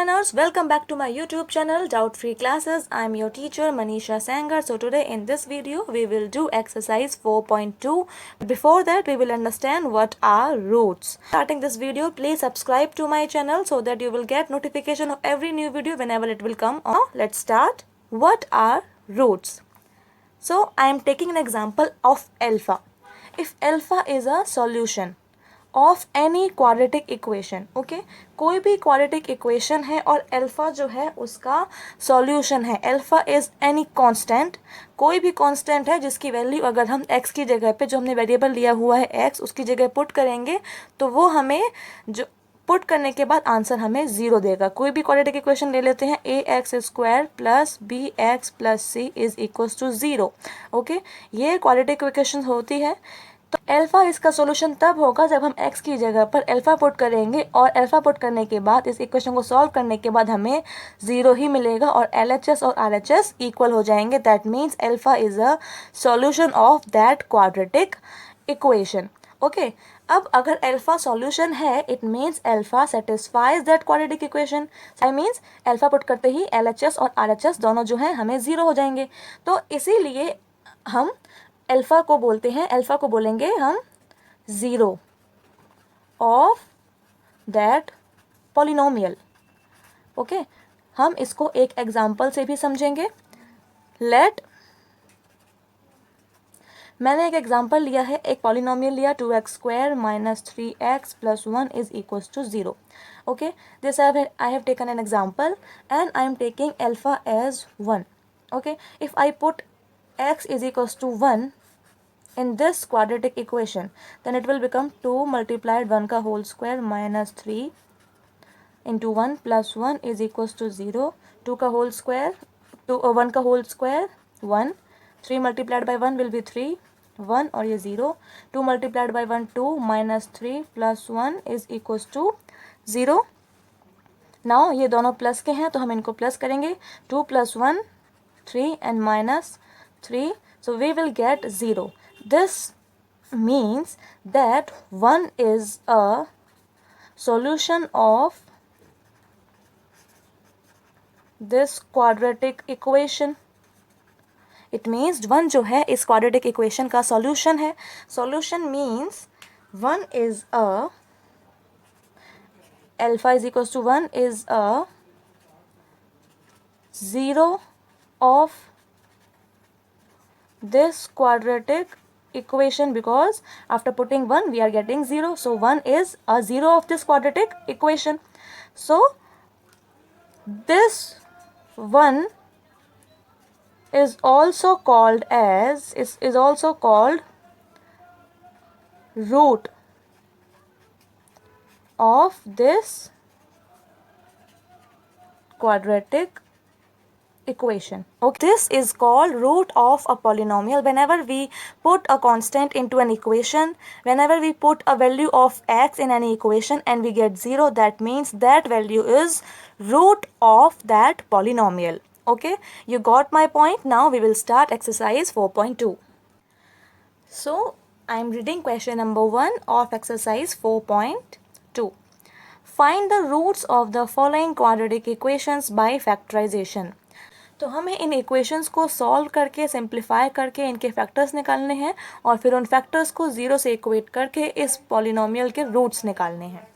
learners, welcome back to my YouTube channel Doubt Free Classes. I am your teacher Manisha Sangar. So today in this video we will do exercise 4.2. Before that we will understand what are roots. Starting this video, please subscribe to my channel so that you will get notification of every new video whenever it will come on. Let's start. What are roots? So I am taking an example of alpha. If alpha is a solution of any quadratic equation, okay, कोई भी quadratic equation है और alpha जो है उसका solution है. Alpha is any constant, कोई भी कांस्टेंट है जिसकी वैल्यू अगर हम x की जगह पे जो हमने वेरिएबल लिया हुआ है x उसकी जगह पुट करेंगे तो वो हमें जो पुट करने के बाद आंसर हमें 0 देगा. कोई भी क्वाड्रेटिक इक्वेशन ले लेते हैं, ax² plus bx plus c is equals to 0. Okay, ये क्वाड्रेटिक इक्वेशन होती है. तो अल्फा इसका सॉल्यूशन तब होगा जब हम x की जगह पर अल्फा पुट करेंगे और अल्फा पुट करने के बाद इस इक्वेशन को सॉल्व करने के बाद हमें 0 ही मिलेगा और LHS और RHS इक्वल हो जाएंगे. That means alpha is a solution of that quadratic equation. Okay, अब अगर अल्फा सॉल्यूशन है it means alpha satisfies that quadratic equation. I means alpha put करते ही LHS और RHS दोनों जो हैं हमें 0 हो जाएंगे. तो इसीलिए हम अल्फा को बोलते हैं, अल्फा को बोलेंगे हम 0 ऑफ दैट पॉलिनोमियल. ओके, हम इसको एक एग्जाम्पल से भी समझेंगे. मैंने एक एग्जाम्पल लिया है, एक पॉलिनोमियल लिया 2x² minus 3x plus 1 is equals to 0. Okay, this I have taken an example and I am taking alpha as 1. Okay, if I put x is equals to 1 in this quadratic equation then it will become 2 multiplied 1 का whole square minus 3 into 1 plus 1 is equals to 0. 2 का whole square 1 का whole square 1, 3 multiplied by 1 will be 3, 1 और ये 0. 2 multiplied by 1 2 minus 3 plus 1 is equals to 0. now ये दोनों plus के हैं तो हम इनको प्लस करेंगे. 2 plus 1 3 and minus 3, so we will get 0. This means that 1 is a solution of this quadratic equation. It means 1 जो है इस quadratic equation का solution है. Solution means 1 is a alpha is equals to 1 is a 0 of this quadratic equation because after putting 1 we are getting 0, so 1 is a 0 of this quadratic equation. So this 1 is also called as is also called root of this quadratic equation. Okay, this is called root of a polynomial. Whenever we put a constant into an equation, whenever we put a value of x in any equation and we get 0, that means that value is root of that polynomial. Okay, you got my point. Now we will start exercise 4.2. so I am reading question number 1 of exercise 4.2. find the roots of the following quadratic equations by factorization. तो हमें इन equations को solve करके simplify करके इनके factors निकालने हैं और फिर उन फैक्टर्स को 0 से इक्वेट करके इस पॉलिनोमियल के रूट्स निकालने हैं.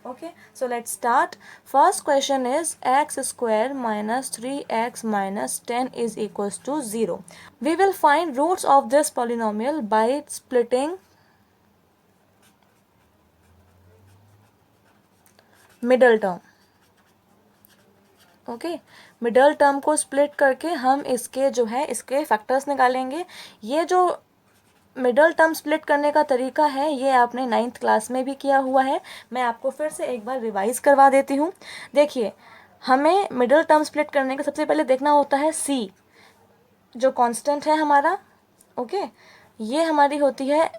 Okay, so let's start. First question is x² minus 3x minus 10 is equals to 0. We will find roots of this polynomial by splitting middle term. Okay, middle term को split करके हम इसके जो है इसके फैक्टर्स निकालेंगे. ये जो मिडल टर्म स्प्लिट करने का तरीका है ये आपने 9th क्लास में भी किया हुआ है. मैं आपको फिर से एक बार रिवाइज करवा देती हूँ. देखिए, हमें मिडल टर्म स्प्लिट करने का सबसे पहले देखना होता है c जो कांस्टेंट है हमारा. ओके, ये हमारी होती है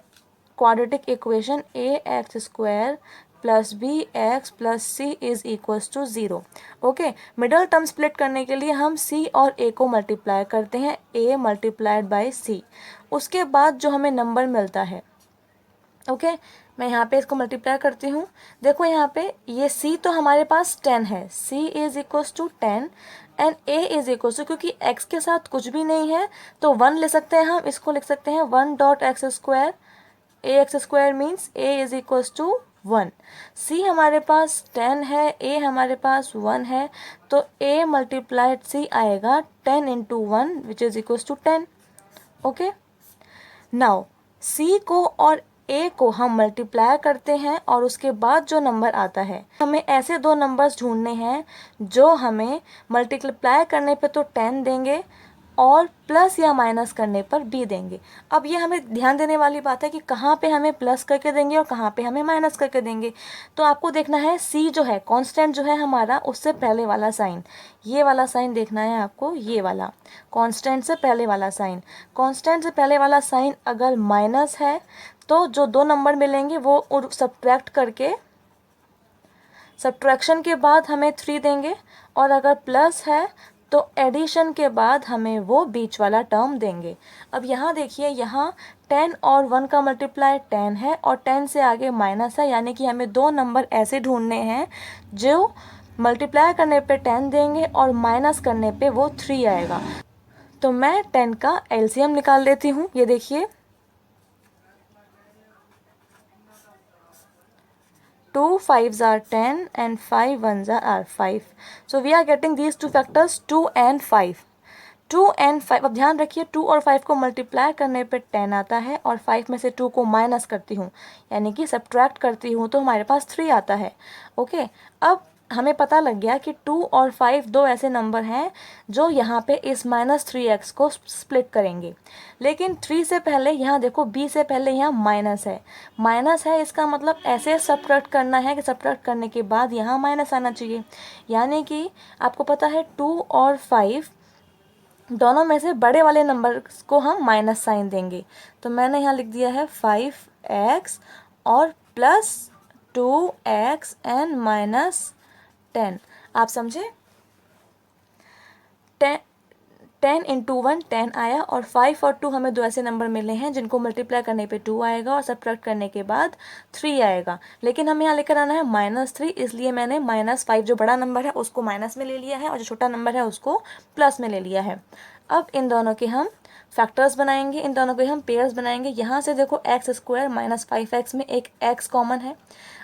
quadratic equation ax² plus bx plus c is equals to 0. Okay, middle term split करने के लिए हम c और a को मल्टीप्लाई करते हैं, a मल्टीप्लाइड बाय c. उसके बाद जो हमें नंबर मिलता है, ओके, मैं यहाँ पे इसको मल्टीप्लाई करती हूँ। देखो यहाँ पे ये c तो हमारे पास 10 है, c is equals to 10 and a is equals to, क्योंकि x के साथ कुछ भी नहीं है तो 1 ले सकते हैं हम, इसको लिख सकते हैं 1 dot x square, a x square means a is equals to 1। c हमारे पास 10 है, a हमारे पास 1 है, तो a मल्टीप्लाइड c आएगा 10 into 1 which is equals to 10। Okay, now c को और a को हम मल्टीप्लाई करते हैं और उसके बाद जो नंबर आता है, हमें ऐसे दो नंबर्स ढूंढने हैं जो हमें मल्टीप्लाई करने पे तो 10 देंगे और प्लस या माइनस करने पर b देंगे। अब ये हमें ध्यान देने वाली बात है कि कहाँ पे हमें प्लस करके देंगे और कहाँ पे हमें माइनस करके देंगे। तो आपको देखना है c जो है कांस्टेंट जो है हमारा, उससे पहले वाला साइन, ये वाला साइन देखना है आपको, ये वाला कांस्टेंट से पहले वाला साइन। कांस्टेंट से पहले वाला साइन अगर माइनस है तो जो दो नंबर मिलेंगे वो सब्ट्रैक्ट करके, सब्ट्रैक्शन के बाद हमें 3 देंगे, और अगर प्लस है तो एडिशन के बाद हमें वो बीच वाला टर्म देंगे। अब यहाँ देखिए, यहाँ 10 और 1 का मल्टीप्लाई 10 है और 10 से आगे माइनस है, यानी कि हमें दो नंबर ऐसे ढूंढने हैं जो मल्टीप्लाई करने पे 10 देंगे और माइनस करने पे वो 3 आएगा। तो मैं 10 का एलसीएम निकाल लेती हूँ। ये देखिए 2 5s are 10 and 5 1s are 5. So we are getting these two factors 2 and 5. 2 and 5, अब ध्यान रखिए 2 और 5 को मल्टीप्लाई करने पे 10 आता है और 5 में से 2 को माइनस करती हूँ यानी कि सब्ट्रैक्ट करती हूँ तो हमारे पास 3 आता है। ओके, अब हमें पता लग गया कि 2 और 5 दो ऐसे नंबर हैं जो यहाँ पे इस -3x को स्प्लिट करेंगे। लेकिन 3 से पहले यहाँ देखो, b से पहले यहाँ माइनस है, माइनस है इसका मतलब ऐसे सब्ट्रैक्ट करना है कि सब्ट्रैक्ट करने के बाद यहाँ माइनस आना चाहिए, यानी कि आपको पता है 2 और 5 दोनों में से बड़े वाले नंबर को हम माइनस साइन देंगे। तो मैंने यहाँ लिख दिया है 5x और प्लस 2x एंड माइनस 10। आप समझे, 10 इंटू 1 10 आया और 5 और 2 हमें दो ऐसे नंबर मिले हैं जिनको मल्टीप्लाई करने पे 2 आएगा और सब्ट्रैक्ट करने के बाद 3 आएगा। लेकिन हमें यहाँ लेकर आना है -3, इसलिए मैंने -5 जो बड़ा नंबर है उसको माइनस में ले लिया है और जो छोटा नंबर है उसको प्लस में ले लिया है। अब इन दोनों के हम फैक्टर्स बनाएंगे, इन दोनों के हम पेयर्स बनाएंगे। यहाँ से देखो एक्स स्क्वायर माइनस 5x में एक x कॉमन है,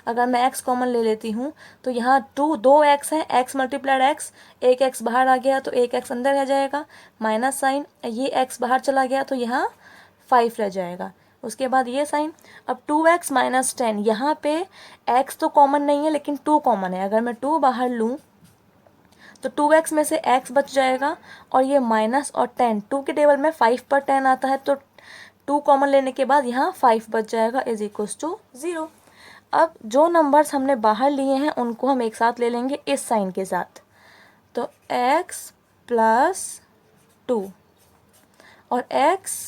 अगर मैं x कॉमन ले लेती हूँ तो यहाँ 2 x है, x मल्टीप्लाइड x, एक x बाहर आ गया तो एक x अंदर रह जाएगा, माइनस साइन, ये x बाहर चला गया तो यहाँ 5 रह जाएगा, उसके बाद ये साइन। अब 2x माइनस 10, यहाँ पे x तो कॉमन नहीं है लेकिन 2 कॉमन है, अगर मैं 2 बाहर लूँ तो 2x में से x बच जाएगा और ये माइनस और 10, 2 के टेबल में 5 पर 10 आता है तो 2 कॉमन लेने के बाद यहाँ 5 बच जाएगा इज इक्वल्स टू 0। अब जो नंबर्स हमने बाहर लिए हैं उनको हम एक साथ ले लेंगे इस साइन के साथ, तो x प्लस 2 और x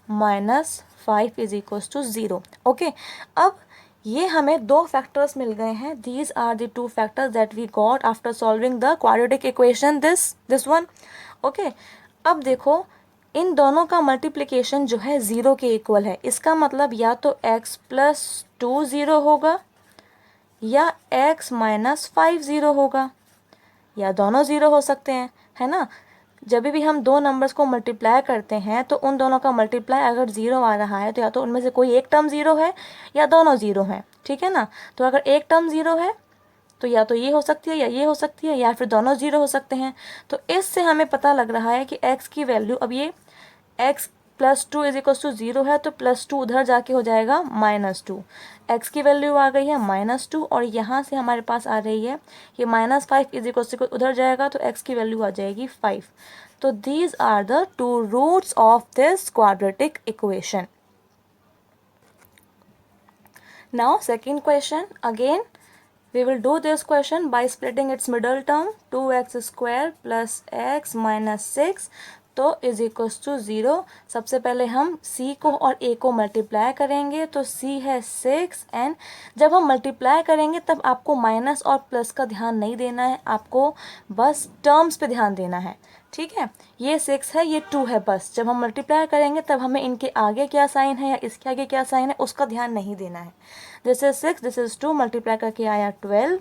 minus 5 is equals to 0। Okay, अब ये हमें दो फैक्टर्स मिल गए हैं। These are the two factors that we got after solving the quadratic equation this one. Okay, अब देखो इन दोनों का मल्टीप्लिकेशन जो है 0 के इक्वल है, इसका मतलब या तो x प्लस 2 0 होगा या x माइनस 5 0 होगा, या दोनों 0 हो सकते हैं, है ना। जब भी हम दो नंबर्स को मल्टीप्लाई करते हैं तो उन दोनों का मल्टीप्लाई अगर 0 आ रहा है तो या तो उनमें से कोई एक टर्म 0 है या दोनों 0 हैं, ठीक है ना। तो अगर एक टर्म 0 है तो या तो ये हो सकती है या ये हो सकती है या फिर दोनों 0 हो सकते हैं। तो इससे हमें पता लग रहा है कि x की वैल्यू, अब ये x plus 2 is equals to 0 है तो प्लस 2 उधर जाके हो जाएगा -2, x की वैल्यू आ गई है -2 और यहाँ से हमारे पास आ रही है ये -5 इज इक्वल्स टू, उधर जाएगा तो x की वैल्यू आ जाएगी 5। तो these are the two roots of this quadratic equation. Now second question, again we will do this question by splitting its middle term, 2x square plus x minus 6 तो is equals to 0। सबसे पहले हम c को और a को multiply करेंगे तो c है 6 एंड जब हम मल्टीप्लाई करेंगे तब आपको माइनस और प्लस का ध्यान नहीं देना है, आपको बस टर्म्स पे ध्यान देना है, ठीक है, ये 6 है, ये 2 है, बस जब हम मल्टीप्लाई करेंगे तब हमें इनके आगे क्या साइन है या इसके आगे क्या साइन है उसका ध्यान नहीं देना है। This is 6, this is 2, multiply करके आया 12।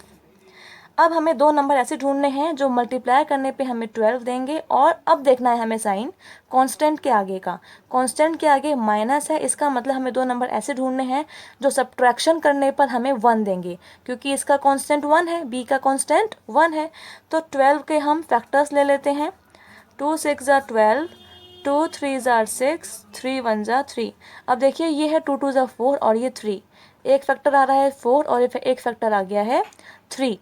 अब हमें दो नंबर ऐसे ढूंढने हैं जो मल्टीप्लाई करने पे हमें 12 देंगे, और अब देखना है हमें साइन कांस्टेंट के आगे का। कांस्टेंट के आगे माइनस है, इसका मतलब हमें दो नंबर ऐसे ढूंढने हैं जो सब्ट्रैक्शन करने पर हमें 1 देंगे, क्योंकि इसका कांस्टेंट 1 है, बी का कांस्टेंट 1 है। तो 12 के हम फैक्टर्स ले लेते हैं। 2 6 ज़ा 12, 2 3 ज़ा 6, 3 1 ज़ा 3। अब देखिए ये है 2 2 ज़ा 4 और ये 3, एक फैक्टर आ रहा है 4 और एक फैक्टर आ गया है 3।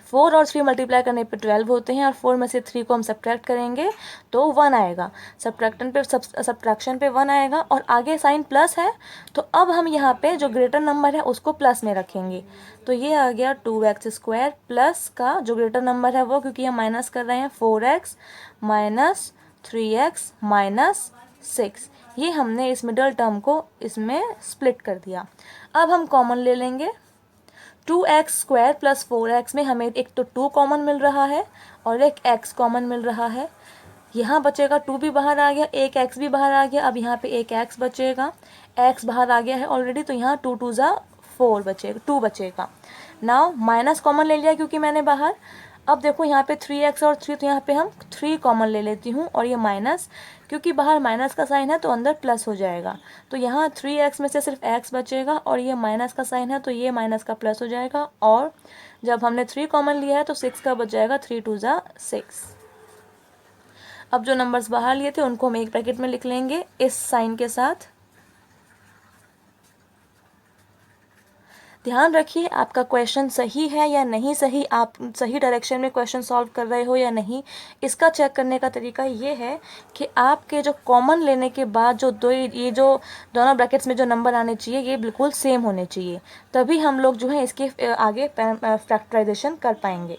4 और 3 मल्टीप्लाई करने पे 12 होते हैं, और 4 में से 3 को हम सब्ट्रैक्ट करेंगे तो 1 आएगा। सब्ट्रैक्शन पे 1 आएगा, और आगे साइन प्लस है, तो अब हम यहाँ पे जो ग्रेटर नंबर है उसको प्लस में रखेंगे। तो ये आ गया 2x² प्लस का जो ग्रेटर नंबर है वो, क्योंकि हम माइनस कर रहे हैं, 4x माइनस 3x माइनस 6। ये हमने इस मिडल टर्म को इसमें स्प्लिट कर दिया। अब हम कॉमन ले लेंगे। 2x² प्लस 4x में हमें एक तो 2 कॉमन मिल रहा है और एक x कॉमन मिल रहा है। यहाँ बचेगा 2 भी बाहर आ गया, एक x भी बाहर आ गया। अब यहाँ पे एक x बचेगा, x बाहर आ गया है ऑलरेडी, तो यहाँ 2 2 ज़ा 4 बचेगा, 2 बचेगा। नाउ माइनस कॉमन ले लिया क्योंकि मैंने बाहर। अब देखो यहाँ पे 3x और 3, तो यहाँ पे हम 3 कॉमन ले लेती हूँ, और ये माइनस, क्योंकि बाहर माइनस का साइन है तो अंदर प्लस हो जाएगा। तो यहाँ 3x में से सिर्फ x बचेगा, और ये माइनस का साइन है तो ये माइनस का प्लस हो जाएगा। और जब हमने 3 कॉमन लिया है तो 6 का बच जाएगा, 3 2 ज़ा 6। अब जो नंबर्स बाहर लिए थे उनको हम एक ब्रैकेट में लिख लेंगे इस साइन के साथ। ध्यान रखिए आपका क्वेश्चन सही है या नहीं सही, आप सही डायरेक्शन में क्वेश्चन सॉल्व कर रहे हो या नहीं, इसका चेक करने का तरीका ये है कि आपके जो कॉमन लेने के बाद जो ये जो दोनों ब्रैकेट्स में जो नंबर आने चाहिए ये बिल्कुल सेम होने चाहिए, तभी हम लोग जो है इसके आगे फैक्टराइजेशन कर पाएंगे।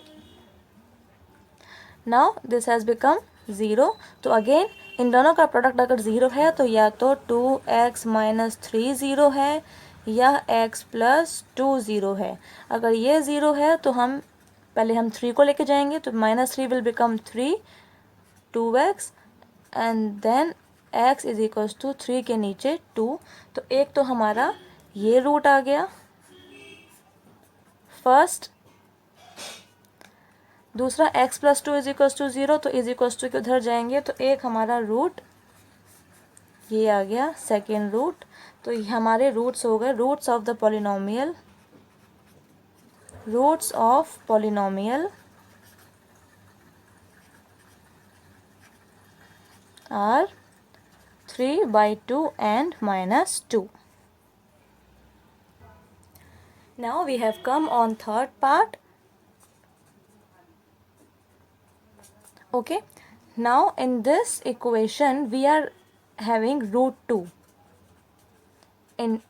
Now this has become 0। तो अगेन इन दोनों का प्रोडक्ट अगर 0 है तो या तो 2x माइनस 3 0 है या x प्लस 2 0 है। अगर ये 0 है तो हम पहले हम 3 को लेके जाएंगे, तो -3 will become 3 2x and then x is equals to 3 के नीचे 2। तो एक तो हमारा ये रूट आ गया फर्स्ट, दूसरा x plus 2 is equals to 0, तो इज इक्वल्स टू के उधर जाएंगे तो एक हमारा रूट ये आ गया सेकेंड रूट। तो ये हमारे रूट्स हो गए, roots of the polynomial, roots of polynomial are 3/2 and -2. Now we have come on third part. Okay, now in this equation we are having √2 in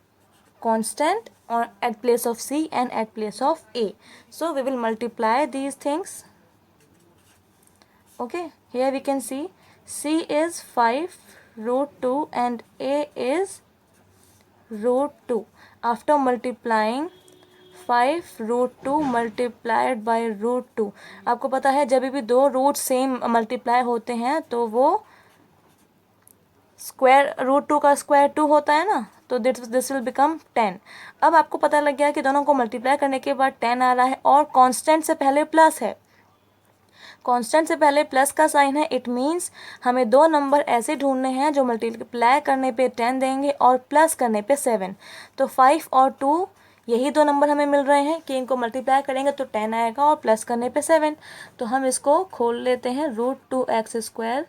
constant or at place of c and at place of a. So we will multiply these things. Okay, here we can see c is 5√2 and a is √2. After multiplying 5√2 multiplied by √2, आपको पता है जब भी दो root same multiply होते हैं तो वो स्क्वायर √2 का स्क्वायर 2 होता है ना, तो दिस विल बिकम 10। अब आपको पता लग गया कि दोनों को मल्टीप्लाई करने के बाद 10 आ रहा है और कांस्टेंट से पहले प्लस है, कांस्टेंट से पहले प्लस का साइन है। इट मीन्स हमें दो नंबर ऐसे ढूंढने हैं जो मल्टीप्लाई करने पे 10 देंगे और प्लस करने पे 7। तो 5 और 2 यही दो नंबर हमें मिल रहे हैं कि इनको मल्टीप्लाई करेंगे तो 10 आएगा और प्लस करने पे 7। तो हम इसको खोल लेते हैं √2x²,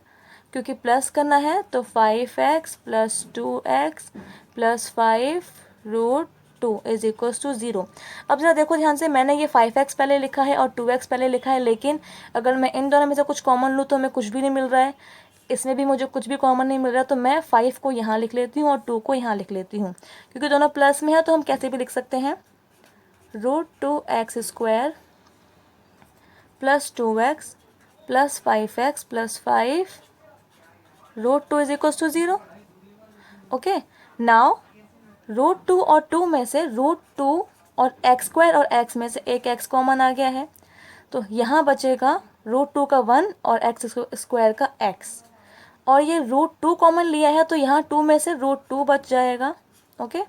क्योंकि प्लस करना है तो 5x plus 2x plus 5√2 is equals to 0। अब ज़रा देखो ध्यान से, मैंने ये 5x पहले लिखा है और 2x पहले लिखा है, लेकिन अगर मैं इन दोनों में से कुछ कॉमन लूँ तो हमें कुछ भी नहीं मिल रहा है, इसमें भी मुझे कुछ भी कॉमन नहीं मिल रहा। तो मैं 5 को यहाँ लिख लेती हूँ और 2 को यहाँ लिख लेती हूँ, क्योंकि दोनों प्लस में है तो हम कैसे भी लिख सकते हैं। √2x² plus 2x plus 5x plus 5√2 is equals to 0। Okay, now √2 और 2 में से √2 और x² और x में से एक x कॉमन आ गया है, तो यहाँ बचेगा रूट 2 का 1 और एक्स स्क्वायर का x, और ये रूट 2 कॉमन लिया है तो यहाँ 2 में से रूट 2 बच जाएगा। ओके,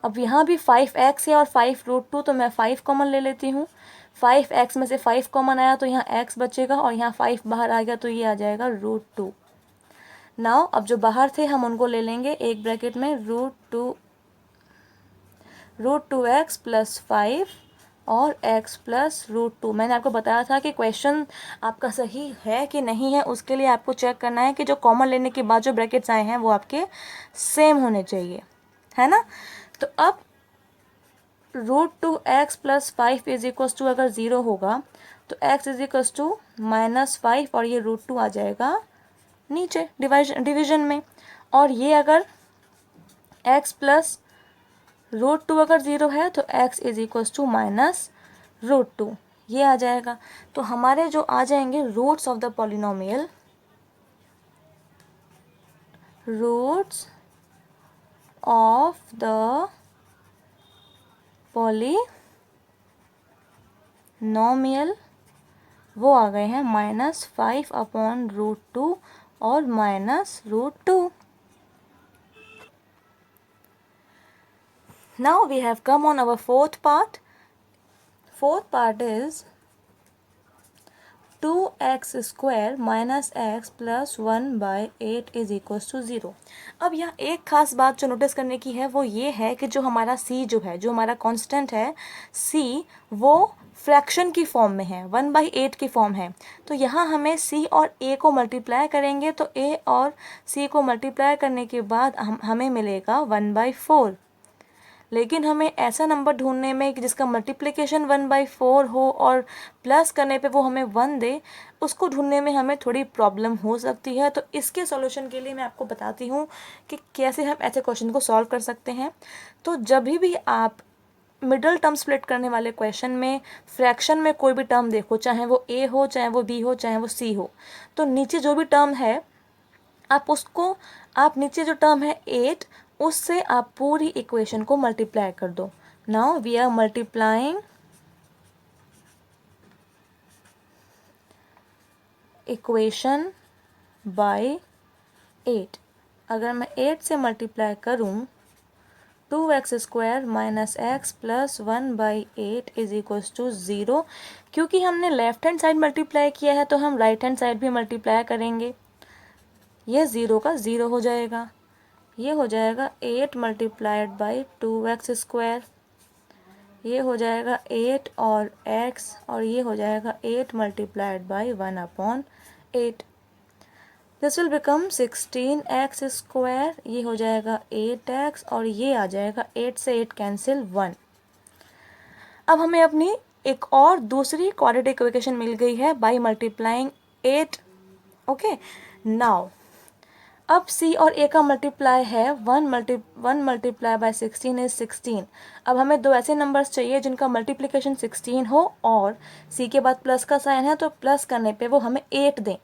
अब यहाँ भी 5x है और 5 रूट 2, तो मैं 5 कॉमन ले लेती हूँ। 5x में से 5 कॉमन आया तो यहाँ x बचेगा और यहाँ 5 बाहर आ गया तो ये आ जाएगा रूट 2। नाउ अब जो बाहर थे हम उनको ले लेंगे एक ब्रैकेट में, रूट 2x प्लस 5 और x प्लस रूट 2। मैंने आपको बताया था कि क्वेश्चन आपका सही है कि नहीं है, उसके लिए आपको चेक करना है कि जो कॉमन लेने के बाद जो ब्रैकेट्स आए हैं वो आपके सेम होने चाहिए, है ना। तो अब root 2x plus 5 is equals to अगर 0 होगा तो x इज इक्वल्स टू -5 और ये रूट 2 आ जाएगा नीचे डिवीजन में। और ये अगर x प्लस रूट 2 अगर 0 है तो x इज इक्वल्स टू -√2, ये आ जाएगा। तो हमारे जो आ जाएंगे roots of the polynomial, roots of the polynomial वो आ गए हैं -5/√2 और -√2। Now we have come on our fourth part. Fourth part is 2x square minus x plus 1/8 is equals to 0। अब यहाँ एक खास बात जो नोटिस करने की है वो ये है कि जो हमारा c जो है, जो हमारा कांस्टेंट है c, वो फ्रैक्शन की फॉर्म में है, 1/8 की फॉर्म है। तो यहाँ हमें c और a को मल्टीप्लाई करेंगे तो a और c को मल्टीप्लाई करने के बाद हमें मिलेगा 1/4। लेकिन हमें ऐसा नंबर ढूंढने में कि जिसका मल्टीप्लिकेशन 1/4 हो और प्लस करने पे वो हमें 1 दे, उसको ढूंढने में हमें थोड़ी प्रॉब्लम हो सकती है। तो इसके सॉल्यूशन के लिए मैं आपको बताती हूँ कि कैसे हम ऐसे क्वेश्चन को सॉल्व कर सकते हैं। तो जब भी आप मिडल टर्म स्प्लिट करने वाले क्वेश्चन में फ्रैक्शन में कोई भी टर्म देखो, चाहे वो a हो, चाहे वो b हो, चाहे वो c हो, तो नीचे जो भी टर्म है आप नीचे जो टर्म है 8, उससे आप पूरी इक्वेशन को मल्टीप्लाई कर दो। Now we are multiplying equation by 8। अगर मैं 8 से मल्टीप्लाई करूं 2x square minus x plus 1/8 is equals to 0। क्योंकि हमने लेफ्ट हैंड साइड मल्टीप्लाई किया है तो हम राइट हैंड साइड भी मल्टीप्लाई करेंगे। ये 0 का 0 हो जाएगा, ये हो जाएगा 8 मल्टीप्लाइड बाई 2x स्क्वायर, ये हो जाएगा 8 और x, और ये हो जाएगा 8 multiplied by 1/8। This will become 16x square, ये हो जाएगा 8x और ये आ जाएगा 8 से 8 कैंसिल 1। अब हमें अपनी एक और दूसरी क्वाड्रेटिक इक्वेशन मिल गई है बाई मल्टीप्लाइंग 8। ओके, नाउ अब c और a का मल्टीप्लाई है 1 मल्टीप्लाई बाय 16 इज 16। अब हमें दो ऐसे नंबर्स चाहिए जिनका मल्टीप्लिकेशन 16 हो और c के बाद प्लस का साइन है, तो प्लस करने पे वो हमें 8 दें।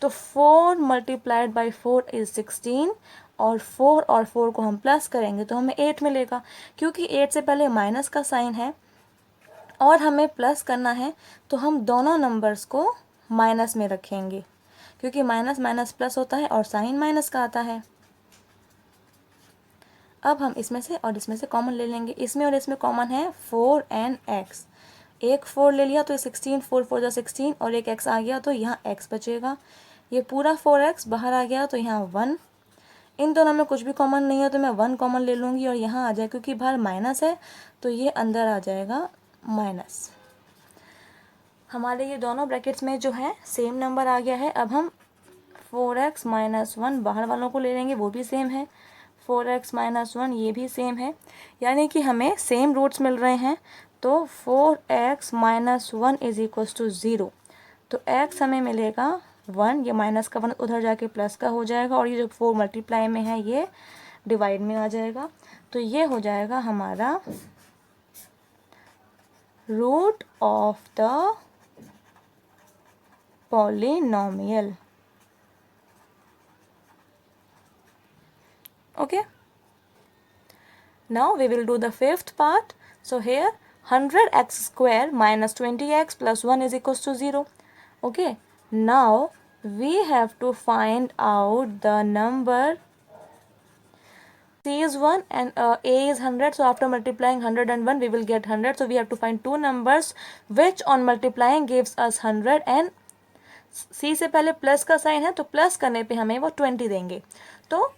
तो 4 मल्टीप्लाइड बाई 4 इज 16 और 4 को हम प्लस करेंगे तो हमें 8 मिलेगा। क्योंकि 8 से पहले माइनस का साइन है और हमें प्लस करना है तो हम दोनों नंबर्स को माइनस में रखेंगे, क्योंकि माइनस माइनस प्लस होता है और साइन माइनस का आता है। अब हम इसमें से और इसमें से कॉमन ले लेंगे। इसमें और इसमें कॉमन है 4 and x। एक 4 ले लिया तो 16, 4 4 16 और एक x आ गया तो यहाँ x बचेगा। ये पूरा 4x बाहर आ गया तो यहाँ 1। इन दोनों में कुछ भी कॉमन नहीं है तो मैं 1 कॉमन ले लूँगी और यहाँ आ जाए, क्योंकि बाहर माइनस है तो ये अंदर आ जाएगा माइनस। हमारे ये दोनों ब्रैकेट्स में जो है सेम नंबर आ गया है। अब हम 4x माइनस 1 बाहर वालों को ले लेंगे, वो भी सेम है। 4x माइनस 1 ये भी सेम है, यानी कि हमें सेम रूट्स मिल रहे हैं। तो 4x minus 1 is equals to 0। तो x हमें मिलेगा 1, ये माइनस का 1 उधर जाके प्लस का हो जाएगा और ये जो 4 मल्टीप्लाई में है ये डिवाइड में आ जाएगा। तो ये हो जाएगा हमारा root of the polynomial. Okay, now we will do the fifth part. So here 100x square minus 20x plus 1 is equals to 0. Okay, now we have to find out the number. C is 1 and A is 100. So after multiplying 100 and 1, we will get 100. So we have to find two numbers which on multiplying gives us 100 and C से पहले plus का sign है तो plus करने पे हमें वो 20 देंगे. तो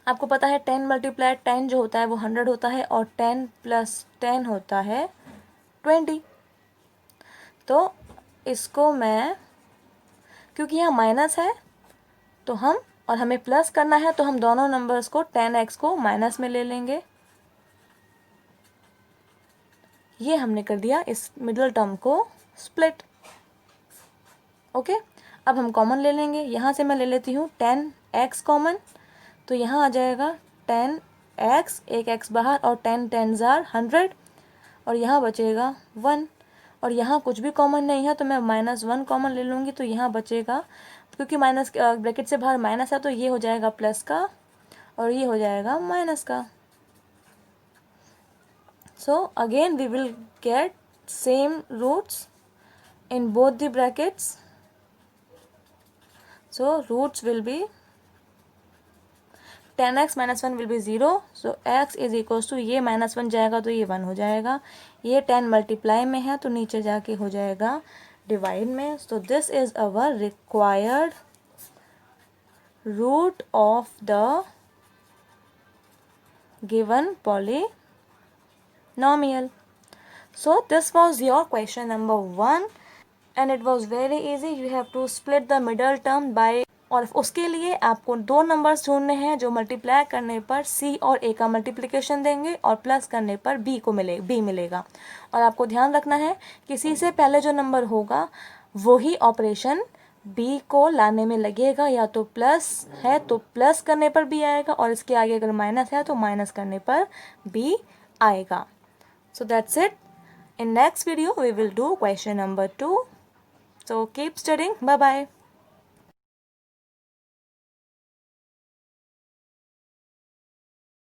आपको पता है 10 मल्टीप्लाई 10 जो होता है वो 100 होता है और 10 प्लस 10 होता है 20. तो इसको मैं, क्योंकि यहाँ माइनस है तो हम, और हमें प्लस करना है तो हम दोनों नंबर्स को 10x को माइनस में ले लेंगे. ये हमने कर दिया इस मिडिल टर्म को स्प्लिट. ओके, अब हम कॉमन ले लेंगे. यहाँ से मैं ले लेती हूँ 10x कॉमन. तो यहाँ आ जाएगा 10x, एक x बाहर, और 10 10s are 100, और यहाँ बचेगा 1. और यहाँ कुछ भी कॉमन नहीं है तो मैं -1 कॉमन ले लूँगी. तो यहाँ बचेगा, क्योंकि माइनस ब्रैकेट से बाहर माइनस है तो ये हो जाएगा प्लस का और ये हो जाएगा माइनस का. So again we will get same roots in both the brackets. So roots will be 10x minus 1 will be 0. So x is equals to, ये -1 जाएगा तो ये 1 हो जाएगा. ये 10 मल्टीप्लाई में है तो नीचे जाके हो जाएगा डिवाइड में. So this is our required root of the given polynomial. So this was your question number 1 and it was very easy. You have to split the middle term by, और उसके लिए आपको दो नंबर्स ढूंढने हैं जो multiply करने पर c और a का मल्टीप्लिकेशन देंगे और प्लस करने पर b मिलेगा. और आपको ध्यान रखना है कि c से पहले जो नंबर होगा वही ऑपरेशन b को लाने में लगेगा. या तो प्लस है तो प्लस करने पर b आएगा, और इसके आगे अगर माइनस है तो माइनस करने पर b आएगा. So that's it. In next video we will do question number 2. So keep studying. Bye bye.